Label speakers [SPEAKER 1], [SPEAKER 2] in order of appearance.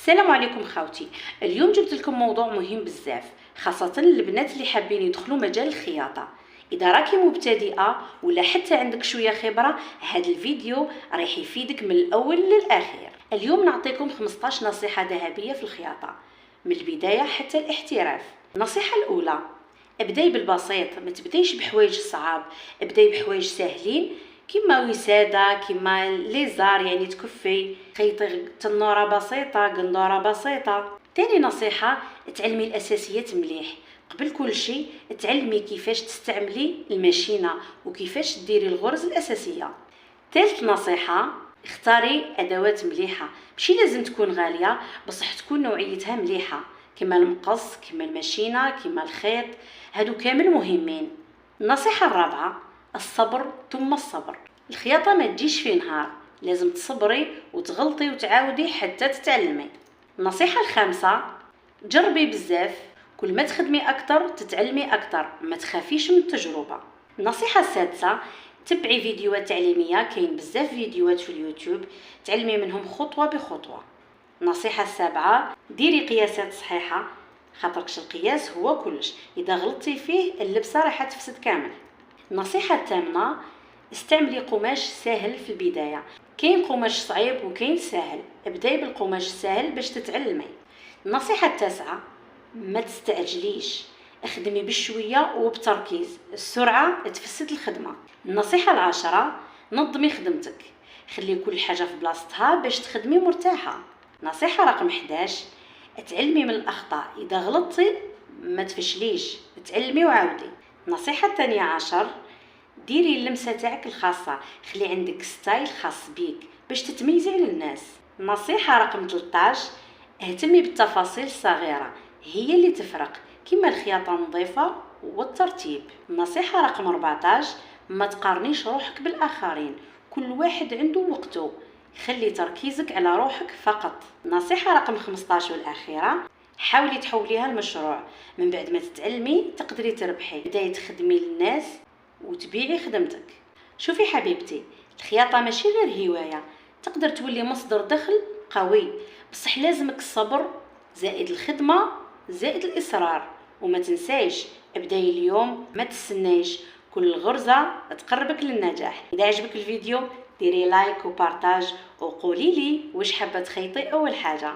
[SPEAKER 1] السلام عليكم خاوتي. اليوم جبت لكم موضوع مهم بزاف، خاصة البنات اللي حابين يدخلوا مجال الخياطة. اذا راكي مبتدئة ولا حتى عندك شوية خبرة، هذا الفيديو راح يفيدك من الاول للاخير. اليوم نعطيكم 15 نصيحة ذهبية في الخياطة من البداية حتى الاحتراف. النصيحة الاولى: ابداي بالبسيط، ما تبدايش بحوايج صعاب، ابداي بحوايج ساهلين كيما وسادة، كيما ليزار يعني تكفي، خيطي تنورة بسيطة، قندورة بسيطة. تاني نصيحة: تعلمي الأساسيات مليح. قبل كل شيء تعلمي كيفاش تستعملي الماشينة وكيفاش ديري الغرز الأساسية. ثالث نصيحة: اختاري أدوات مليحة، ماشي لازم تكون غالية بصح تكون نوعيتها مليحة، كيما المقص، كيما الماشينة، كيما الخيط، هادو كامل مهمين. النصيحة الرابعة: الصبر ثم الصبر. الخياطة ما تجيش في نهار، لازم تصبري وتغلطي وتعاودي حتى تتعلمي. النصيحة الخامسة: جربي بزاف، كل ما تخدمي أكتر تتعلمي أكتر، ما تخافيش من التجربة. النصيحة السادسة: تبعي فيديوهات تعليمية، كاين بزاف فيديوهات في اليوتيوب تعلمي منهم خطوة بخطوة. النصيحة السابعة: ديري قياسات صحيحة، خاطركش القياس هو كلش، إذا غلطتي فيه اللبسة راح تفسد كامل. النصيحة الثامنة: استعملي قماش سهل في البداية، كاين قماش صعيب وكاين سهل، ابداي بالقماش السهل باش تتعلمي. النصيحة التاسعة: ما تستعجليش، اخدمي بشوية وبتركيز، السرعة تفسد الخدمة. النصيحة العاشرة: نظمي خدمتك، خلي كل حاجة في بلاصتها باش تخدمي مرتاحة. نصيحة رقم 11: اتعلمي من الأخطاء، إذا غلطتي ما تفشليش، تعلمي وعاودي. النصيحة الثانية عشر: ديري اللمسة تاعك الخاصة، خلي عندك ستايل خاص بيك باش تتميزي على الناس. النصيحة رقم 13: اهتمي بالتفاصيل الصغيرة، هي اللي تفرق، كما الخياطة النظيفة والترتيب. النصيحة رقم 14: ما تقارنيش روحك بالآخرين، كل واحد عنده وقته، خلي تركيزك على روحك فقط. النصيحة رقم 15 والأخيرة: حاولي تحوليها المشروع، من بعد ما تتعلمي تقدري تربحي، بداية تخدمي للناس وتبيعي خدمتك. شوفي حبيبتي، الخياطة ماشي غير هواية، تقدر تولي مصدر دخل قوي، بصح لازمك الصبر زائد الخدمة زائد الإصرار. وما تنسايش، ابداي اليوم، ما تستنايش، كل غرزة تقربك للنجاح. إذا عجبك الفيديو ديري لايك وبارتاج وقولي لي واش حابة تخيطي أول حاجة.